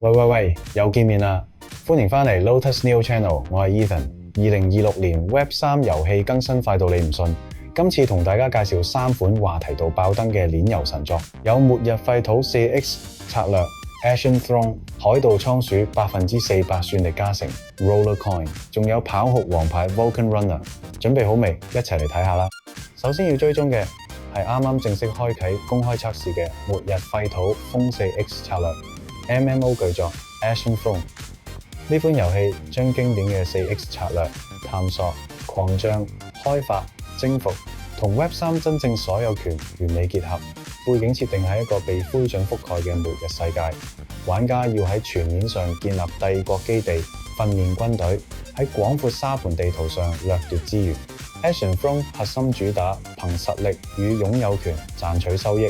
喂，又見面啦！歡迎返嚟 Lotus Neo Channel， 我係 Ethan。2026年 Web3 遊戲更新快到你唔信，今次同大家介紹3款話題度爆燈嘅鏈遊神作，有末日廢土 4X 策略、Ashen Throne 海盜倉鼠400%算力加成 Roller Coin， 仲有跑酷王牌 Vulcan Runner， 準備好未？一齊嚟睇下啦！首先要追蹤嘅係啱啱正式開啟公開測試嘅末日廢土風 4X 策略 MMO 巨作 Ashen Throne。呢款遊戲將經典嘅 4X 策略、探索、擴張、開發、征服同 Web3 真正所有權完美結合，背景設定係一個被灰燼覆蓋嘅末日世界，玩家要喺全面上建立帝國基地、訓練軍隊，喺廣闊沙盤地圖上掠奪資源。Ashen Throne 核心主打憑實力與擁有權賺取收益，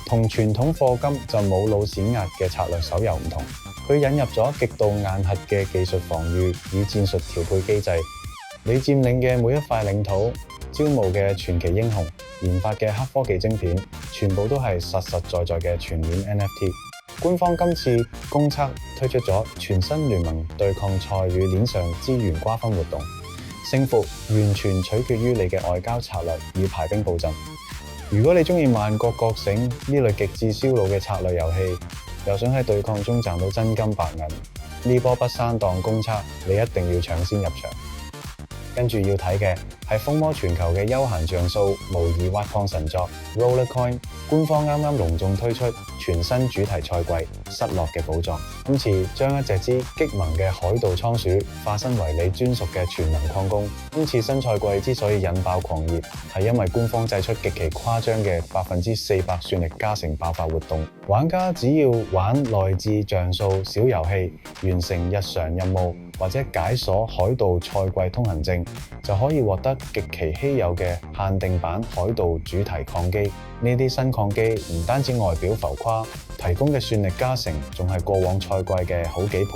同傳統課金就冇腦閃壓嘅策略手遊唔同。佢引入咗極度硬核嘅技術防禦與戰術調配機制，你佔領嘅每一塊領土、招募嘅傳奇英雄、研發嘅黑科技晶片，全部都係實實在在嘅全面 NFT。官方今次公測推出咗全新聯盟對抗賽與鏈上資源瓜分活動，勝負完全取決於你嘅外交策略與排兵布陣。如果你鍾意萬國覺醒呢類極致燒腦嘅策略遊戲，又想喺對抗中賺到真金白銀，呢波不刪檔公測你一定要搶先入場。跟住要睇嘅係風靡全球嘅休閒像素模擬挖礦神作 Roller Coin， 官方啱啱隆重推出全新主題賽季失落嘅寶藏。今次將一隻激萌嘅海盜倉鼠化身為你專屬嘅全能礦工。今次新賽季之所以引爆狂熱，係因為官方製出極其誇張嘅400%算力加成爆發活動，玩家只要玩內置像素小遊戲，完成日常任務或者解鎖海盜賽季通行證，就可以獲得極其稀有嘅限定版海盜主題礦機。呢啲新礦機唔單止外表浮誇，提供嘅算力加成仲係過往賽季嘅好幾倍，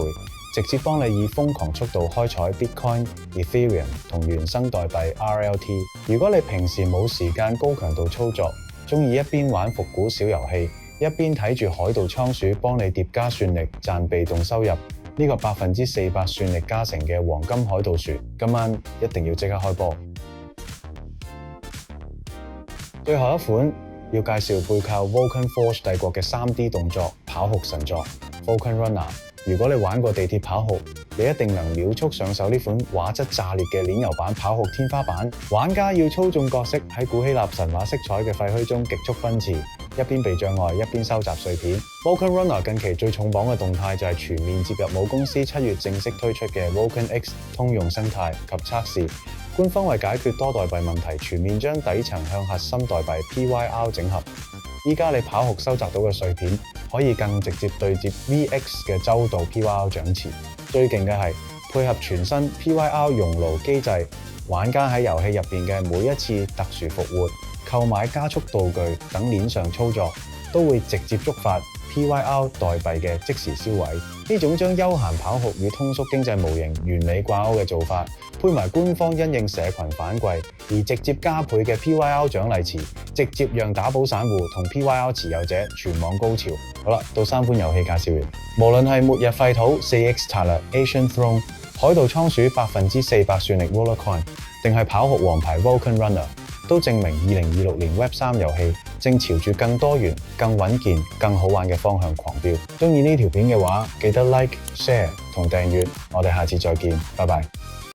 直接幫你以瘋狂速度開採 Bitcoin、Ethereum 同原生代幣 RLT。如果你平時冇時間高強度操作，鍾意一邊玩復古小遊戲，一邊睇住海盜倉鼠幫你疊加算力賺被動收入，呢個400%算力加成嘅黃金海盜船，今晚一定要即刻開波。最後一款要介紹背靠 Vulcan Forge 帝國嘅 3D 動作跑酷神作 Vulcan Runner。如果你玩過地鐵跑酷，你一定能秒速上手呢款畫質炸裂嘅鏈遊版跑酷天花板。玩家要操縱角色喺古希臘神話色彩嘅廢墟中極速奔馳，一邊避障礙一邊收集碎片。Vulcan Runner 近期最重磅嘅動態就係全面接入母公司7月正式推出嘅 Vulcan X 通用生態及測試。官方為解決多代幣問題，全面將底層向核心代幣 PYR 整合。依家你跑酷收集到嘅碎片，可以更直接對接 VX 嘅周度 PYR 漲池。最勁嘅係配合全新 PYR 熔爐機制，玩家喺遊戲入邊嘅每一次特殊復活、購買加速道具等鏈上操作，都會直接觸發 PYR 代幣嘅即時銷毀。呢種將休閒跑酷與通縮經濟模型完美掛鈎嘅做法，配埋官方因應社群反饋而直接加倍嘅 PYR 獎勵池，直接讓打寶散戶同 PYR 持有者全網高潮。好啦，到3款遊戲介紹完，無論係末日廢土 4X 策略 Ashen Throne、海盜倉鼠400%算力 Roller Coin， 定係跑酷王牌 Vulcan Runner， 都證明2026年 Web3 遊戲正朝住更多元、更穩健、更好玩嘅方向狂飆。鍾意呢條片嘅話，記得 Like、Share 同訂閱。我哋下次再見，拜拜。